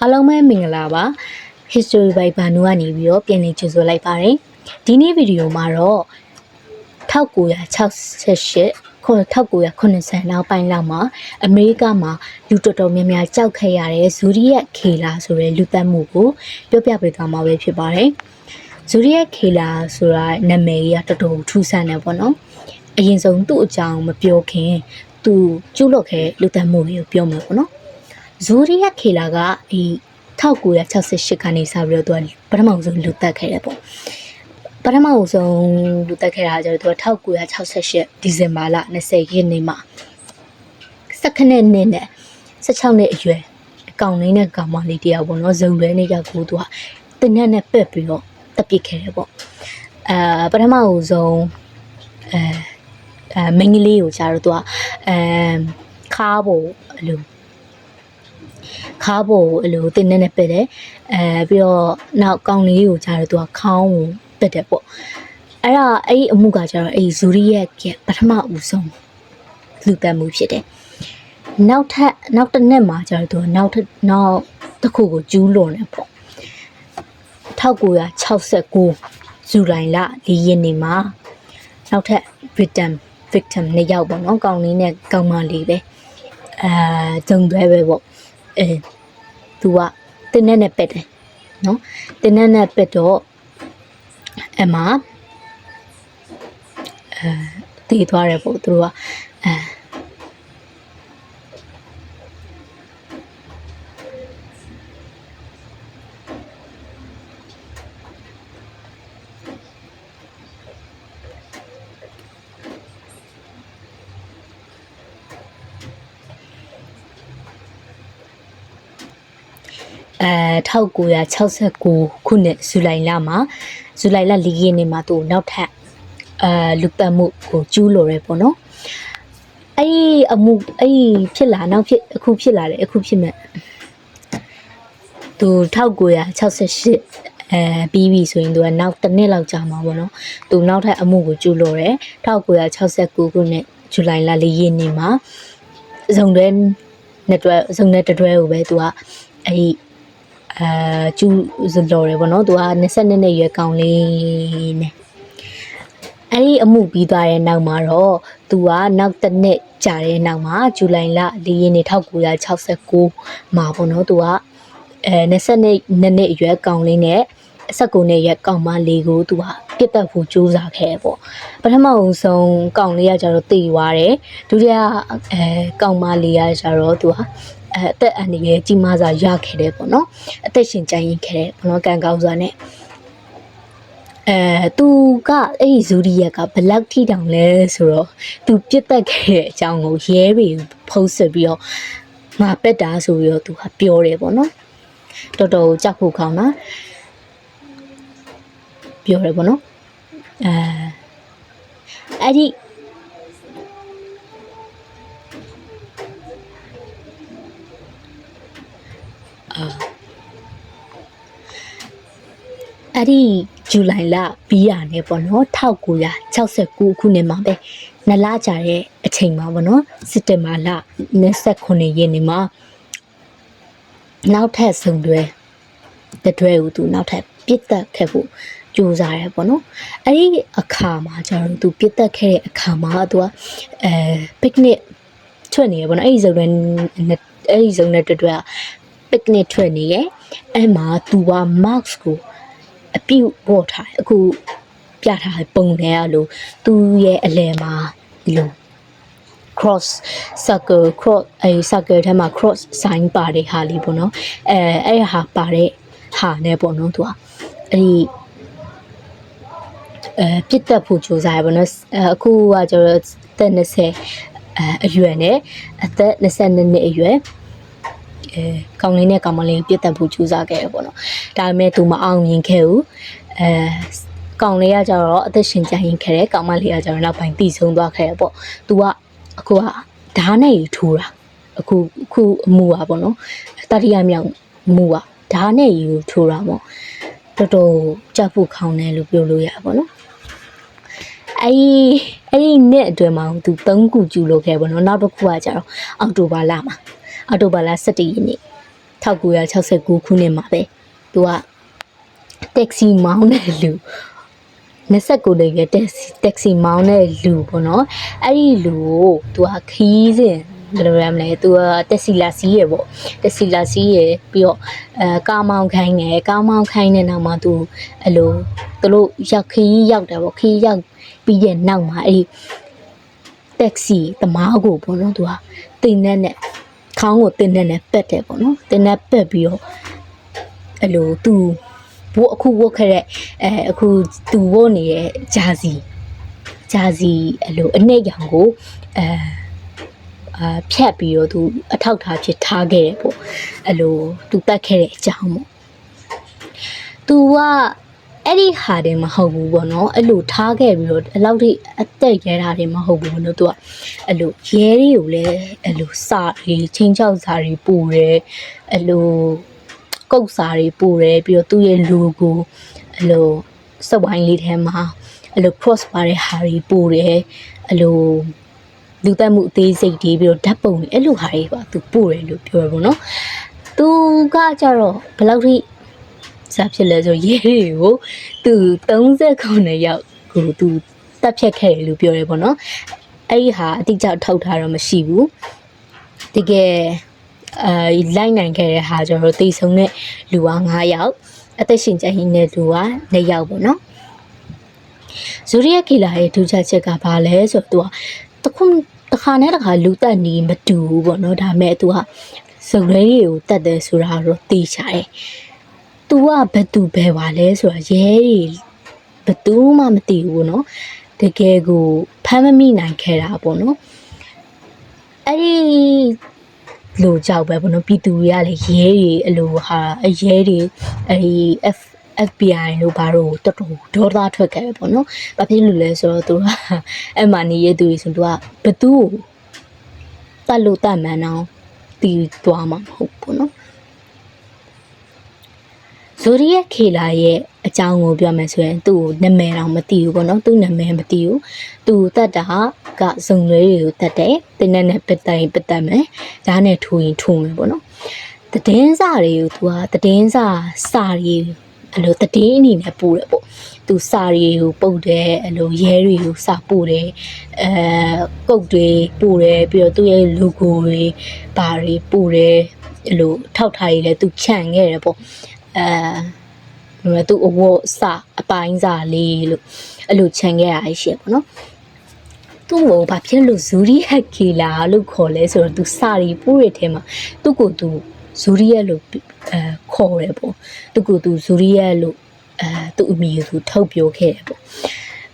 အားလုံးပဲမင်္ဂလာပါ History by ဘာနူကနေပြီးတော့ပြန်လည်ကြိုဆိုလိုက်ပါတယ်ဒီနေ့ဗီဒီယိုမှာတော့1968ခု1980နောက်ပိုင်းလောက်မှာအမေရိကမှာလူတော်တော်များများကြောက်ခဲ့ရတဲ့ဇူရီယက်ခေလာဆိုတဲ့လူသတ်မှုကိုပြောပြပေးသွားမှာပဲဖြစ်ပါတယ်ဇူရီယက်ခေလာဆိုတာနာမည်ကြီးကတော်တော်ထူးဆန်းတယ်ပေါ့နော်အရင်ဆုံးသူ့အကြောင်းမပြောခင်သူကျူးလွန်ခဲ့လူသတ်မှုကိုပြောမှာပေါ့နော်ဇူရီယက်ခေလာကဒီ1968ကနေစပြီးတော့သူကပထမဆုံးလူသတ်ခဲ့တယ်ပေါ့ပထမဆုံးလူသတ်ခဲ့တာကျတော့သူက1968ဒီဇင်ဘာလ20ရက်နေ့မှာ16နှစ်နဲ့16နှစ်အရွယ်အကောင်လေးနဲ့ကောင်မလေးတယောက်ပေါ့နော်ဇုံလွဲနေကြကိုသူကတင်းနဲ့ပက်ပြီးတော့တပ်ပစ်ခဲ့တယ်ပေါ့ပထမဆုံးမင်းကလေးကိုကျတော့သူကခါးဖို့အလိုတင်းနဲ့ပက်တယ်ပြီးတော့နောက်ကောင်လေးကိုကျတော့သူကခေါင်းကိုပက်တယ်ပေါ့အဲ့ဒီအမှုကကျတော့ဇူရီယက်ကပထမဦးဆုံးလူသတ်မှုဖြစ်တယ်နောက်တစ်နှစ်မှာကျတော့သူနောက်တစ်ခုကိုကျူးလွန်တယ်ပေါ့1969ဇူလိုင်လ4ရက်နေ့မှာနောက်ထပ် victim နှစ်ယောက်ပေါ့နော်ကောင်လေးနဲ့ကောင်မလေးပဲဂျုံသွဲပဲပေါ့သူကတင်းနဲ့ပက်တယ်နော်တင်းနဲ့ပက်တော့အမတည်သွားတယ်ပေါ့သူတို့က1969ခုနှစ်ဇူလိုင်လ4ရက်နေ့မှာသူနောက်ထပ်လူသတ်မှုကိုကျူးလွန်ရဲပေါ့နော်အဲ့အမှုဖြစ်လာနောက်ဖြစ်အခုဖြစ်လာတယ်အခုဖြစ်မဲ့သူ1968ပြီးပြီဆိုရင်သူကနောက်တစ်နှစ်လောက်ကြာမှာပေါ့နော်သူနောက်ထပ်အမှုကိုကျူးလွန်ရဲ1969ခုနှစ်ဇူလိုင်လ4ရက်နေ့မှာဇုံနဲ့တွဲကိုပဲသူကအဲ့ကျူးလွန်ရဲပေါ့နော်သူက22နှစ်ရွယ်ကောင်လေးနဲ့အဲ့ဒီအမှုပြီးသွားတဲ့နောက်မှာတော့သူကနောက်တစ်နှစ်ကြာတဲ့နောက်မှာဇူလိုင်လ4ရက်နေ့1969မှာပေါ့နော်သူက22နှစ်အရွယ်ကောင်လေးနဲ့19နှစ်အရွယ်ကောင်မလေးကိုသူကပြစ်တက်ဖို့ကြိုးစားခဲ့ပေါ့ပထမဆုံးကောင်လေးကကျတော့တည်သွားတယ်ဒုတိယကောင်မလေးကကျတော့သူကအသက်အန္တရာယ်ကြီးမားစွာရခဲ့တယ်ပေါ့နော်အသက်ရှင်ကျန်ရစ်ခဲ့တယ်ပေါ့နော်ကံကောင်းစွာနဲ့သူကအဲ့ဒီဇူရီယက်ကဘလောက်ထိတောင်လဲဆိုတော့သူပြစ်တက်ခဲ့တဲ့အကြောင်းကိုရဲတွေဖုံးဆက်ပြီးတော့ငါပက်တာဆိုပြီးတော့သူကပြောတယ်ပေါ့နော်တော်တော်ကြောက်ဖို့ကောင်းတာပြောတယ်ပေါ့နော်အဲ့ဒီဇူလိုင်လပြီးရနေပေါ့နော်1969ခုနှစ်မှာပဲနှစ်လကြာတဲ့အချိန်မှာပေါ့နော်စက်တင်ဘာလ29ရက်နေ့မှာနောက်ထပ်ဆုံတွဲကိုသူနောက်ထပ်ပြစ်တက်ခဲ့ဖို့ကြိုးစားရဲပေါ့နော်အဲ့ဒီအခါမှာကျတော့သူပြစ်တက်ခဲ့တဲ့အခါမှာသူကပစ်နစ်ထွက်နေရပေါ့နော်အဲ့ဒီဇုံနဲ့တွဲပစ်နစ်ထွက်နေရဲ့အဲ့မှာသူက mask ကိုအပြုတ်ပေါ်ထားတယ်အခုပြထားပုံနဲ့အလိုသူ့ရဲ့အလယ်မှာဒီလို cross circle အဲ့ circle ထဲမှာ cross sign ပါတဲ့ဟာလေးပေါ့နော်အဲ့ဟာပါတဲ့ဟာနဲ့ပေါ့နော်သူကအဲ့ဒီပြစ်တက်ဖို့ကြိုးစားရပေါ့နော်အခုကကျတော့အသက်20အရွယ်နဲ့အသက်22နှစ်အရွယ်ကောင်လေးနဲ့ကောင်မလေးပြစ်တက်ဖို့ကြိုးစားခဲ့ရပေါ့နော်ဒါပေမဲ့သူမအောင်မြင်ခဲ့ဘူးကောင်လေးကကျတော့အသက်ရှင်ကျန်ရင်ခဲ့တယ်ကောင်မလေးကကျတော့နောက်ပိုင်းတည်ဆုံးသွားခဲ့ရပေါ့သူကအခုကဓာတ်နဲ့ထိုးတာအခုအမှုပါပေါ့နော်တတိယမြောက်မှုကဓာတ်နဲ့ယူထိုးတာပေါ့တော်တော်ကြောက်ဖို့ခေါင်းတယ်လို့ပြောလို့ရပါပေါ့နော်အဲ့ဒီနှစ်အတွင်းမှာသူ3ခုကျူလို့ခဲ့ပေါ့နော်နောက်တစ်ခုကကျတော့အောက်တိုဘာလ17ရက်နေ့ 1969ခုနှစ်မှာပဲသူကတက်ဆီမောင်းတဲ့လူ29လေးကတက်ဆီမောင်းတဲ့လူပေါ့နော်အဲ့ဒီလူကိုသူကခီးစဉ်ဘယ်လိုရမလဲသူကတက်ဆီလာစီးရပေါ့တက်ဆီလာစီးရပြီးတော့ကားမောင်းခိုင်းတယ်ကားမောင်းခိုင်းတဲ့နောက်မှာသူအဲ့လိုသူတို့ရောက်ခီးရောက်တယ်ပေါ့ခီးရောက်ပြီးတဲ့နောက်မှာအဲ့ဒီတက်ဆီသမားကိုပေါ့နော်သူကတင်နဲ့ခေါင်းကိုတင်နဲ့ပက်တယ်ပေါ့နော်တင်နဲ့ပက်ပြီးတော့အဲ့လိုသူဘို့အခုဝတ်ခဲ့တဲ့အခုသူဝတ်နေတဲ့ဂျာစီအဲ့လိုအနှိမ့်ရောင်ကိုဖြတ်ပြီးတော့သူအထောက်ထားဖြစ်ထားခဲ့တယ်ပေါ့အဲ့လိုသူတတ်ခဲ့တဲ့အကြောင်းပေါ့သူကအဲ့ဒီဟာတွေမဟုတ်ဘူးပေါ့နော်အဲ့လိုထားခဲ့ပြီးတော့အဲ့လောက်ထိအသက်ရဲတာတွေမဟုတ်ဘူးပေါ့နော်သူကအဲ့လိုရဲတွေကိုလည်းအဲ့လိုစာတွေချင်းချောက်စာတွေပို့တယ်အဲ့လိုကုတ်စာတွေပို့တယ်ပြီးတော့သူ့ရဲ့ logo အဲ့လိုစက်ဝိုင်းလေးထဲမှာအဲ့လို cross ပါတဲ့ဟာတွေပို့တယ်အဲ့လိုလူတက်မှုအသေးစိတ်တွေပြီးတော့ဓာတ်ပုံတွေအဲ့လိုဟာတွေပါသူပို့တယ်လို့ပြောရပါတော့သူကကြတော့ဘယ်လောက်ထိစားဖြစ်လဲဆိုရဲတွေကိုသူ39ယောက်ကိုသူတက်ဖြတ်ခဲ့တယ်လို့ပြောရဲပေါ့နော်အဲ့ဒီဟာအတိအကျထောက်ထားတော့မရှိဘူးတကယ်လိုက်နိုင်ခဲ့တဲ့ဟာကျတော့တိတ်ဆုံးတဲ့လူက9ယောက်အသက်ရှင်ကျန်ရင်းတဲ့လူက2ယောက်ပေါ့နော်ဇူရီယက်ကီလာရဲ့ထူးခြားချက်ကဘာလဲဆိုတော့သူကတစ်ခါနဲ့တစ်ခါလူတက်နေမတူဘူးပေါ့နော်ဒါပေမဲ့သူကစုံလေးတွေကိုတက်တယ်ဆိုတာတော့သိချတယ်သူကဘယ်သူဘယ်ပါလဲဆိုတာရဲတွေဘယ်သူမှမသိဘူးပေါ့နော်တကယ်ကိုဖမ်းမမိနိုင်ခဲ့တာပေါ့နော်အဲ့ဒီလိုကြောက်ပဲပေါ့နော်ပြည်သူတွေကလည်းရဲတွေအလိုဟာရဲတွေအဲ့ဒီ FBI လို့ဘာလို့တော်တော်ဒေါသထွက်ခဲ့ပဲပေါ့နော်။ဘာဖြစ်လို့လဲဆိုတော့သူကအဲ့မှာနေရသူတွေဆိုသူကဘသူ့ကိုတတ်လို့တတ်မှန်အောင်တီးသွားမှာမဟုတ်ပေါ့နော်။ဇိုရီယက်ခေလာရဲ့အကြောင်းကိုပြောမယ်ဆိုရင်သူ့ကိုနာမည်တော့မသိဘူးပေါ့နော်။သူ့နာမည်မသိဘူး။သူတတ်တာကဇုံလေးတွေကိုတတ်တယ်။တင်းနဲ့ပတိုင်းပတတ်မယ်။ဓာတ်နဲ့ထိုးရင်ထိုးမယ်ပေါ့နော်။တည်င်းစာတွေကိုသူကတည်င်းစာတွေအဲ့လိုတည်င်းအနေနဲ့ပို့တယ်ပေါ့သူစာတွေကိုပုတ်တယ်အဲ့လိုရဲတွေကိုစာပို့တယ်ကုတ်တွေပို့တယ်ပြီးတော့သူ့ရဲ့ logo တွေဘာတွေပို့တယ်အဲ့လိုထောက်ထားရည်လဲသူခြံခဲ့တယ်ပေါ့သူအဝတ်စာအပိုင်းစာလေးလို့အဲ့လိုခြံခဲ့ရအရှိပေါ့နော်သူ့ကိုဘာဖြစ်လို့ဇူရီဟက်ကီလာလို့ခေါ်လဲဆိုတော့သူစာတွေပို့ရတဲ့ထဲမှာသူ့ကိုသူဇူရီယက်လို့ခေါ်တယ်ပေါ့သူကသူဇူရီယက်လို့သူ့အမည်ကိုထုတ်ပြောခဲ့တယ်ပေါ့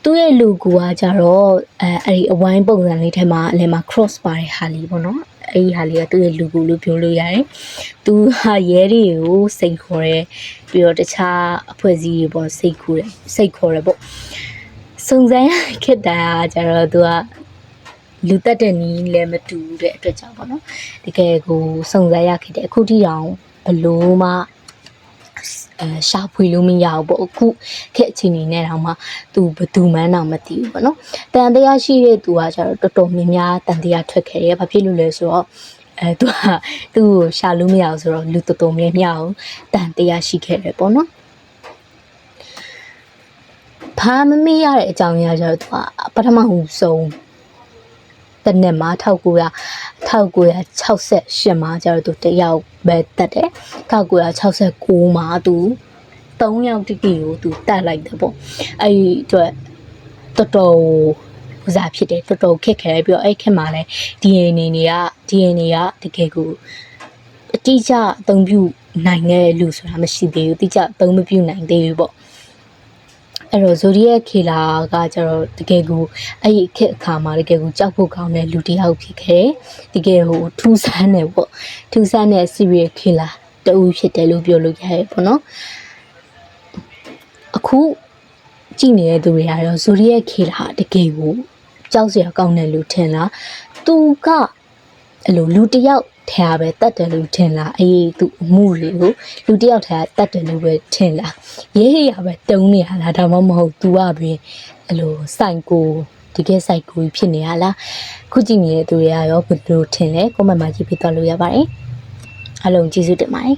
သူ့ရဲ့ logo ကကြတော့အဲ့ဒီအဝိုင်းပုံစံလေးထဲမှာအလယ်မှာ cross ပါတဲ့ဟာလေးပေါ့နော်အဲ့ဒီဟာလေးကသူ့ရဲ့ logo လို့ပြောလို့ရတယ်သူဟာရဲတွေကိုစိတ်ခေါ်တယ်ပြီးတော့တခြားအဖွဲ့အစည်းတွေပေါ့စိတ်ခေါ်တယ်ပေါ့စုံစမ်းခက်တာကြတော့သူကလူတက်တဲ့နီးလည်းမတူတဲ့အတွက်ကြောင့်ပေါ့နော်တကယ်ကိုစုံစမ်းရခဲ့တဲ့အခုထိအောင်ဘလို့မှရှာဖွေလို့မရဘူးပေါ့အခုခက်အချိန်နေနဲ့တော့မှသူဘသူမှန်းတော့မသိဘူးပေါ့နော်တန်တရားရှိတဲ့သူကကျတော့တော်တော်များများတန်တရားထွက်ခဲ့တယ်ဘာဖြစ်လို့လဲဆိုတော့သူကသူ့ကိုရှာလို့မရဘူးဆိုတော့လူတော်တော်များများကိုတန်တရားရှိခဲ့တယ်ပေါ့နော်ဘာမမေ့ရတဲ့အကြောင်းအရာကျတော့သူကပထမဆုံးတနေ့မှာ1968မှာကျတော့သူတယောက်ပဲတက်တယ်1969မှာသူ3ယောက်တိတိကိုသူတက်လိုက်တယ်ပေါ့အဲ့ဒီအတွက်တော်တော်ဥစားဖြစ်တယ်တော်တော်ခက်ခဲပြီးတော့အဲ့ခက်မှာလဲ DNA ကတကယ်ကိုအတိအကျအသုံးပြုနိုင်တဲ့လူဆိုတာမရှိသေးဘူးအတိအကျအသုံးမပြုနိုင်သေးဘူးပေါ့အဲ့တော့ဇိုရီယက်ခေလာကကျတော့တကယ်ကိုအဲ့ဒီအခက်အခါမှာတကယ်ကိုကြောက်ဖို့ကောင်းတဲ့လူတစ်ယောက်ဖြစ်ခဲ့တကယ်ဟိုထူးဆန်းတယ်ပေါ့ထူးဆန်းတဲ့ serial killer တူဖြစ်တယ်လို့ပြောလို့ရတယ်ပေါ့နော်အခုကြည့်နေတဲ့သူတွေကတော့ဇိုရီယက်ခေလာတကယ်ကိုကြောက်စရာကောင်းတယ်လို့ထင်လားသူကအဲ့လိုလူတစ်ယောက်ထဲပဲတတ်တယ်လို့ထင်လားအေးသူအမှုတွေကိုလူတစ်ယောက်ထဲတတ်တယ်လို့ပဲထင်လားရေးရပဲတုံးနေရလားဒါမှမဟုတ် तू ကပဲအဲ့လိုစိုက်ကိုတကယ်စိုက်ကိုဖြစ်နေရလားခုကြည့်နေတဲ့သူတွေကရောဘယ်လိုထင်လဲ comment မှာရေးပြသွားလို့ရပါတယ် အားလုံးကျေးဇူးတင်ပါတယ်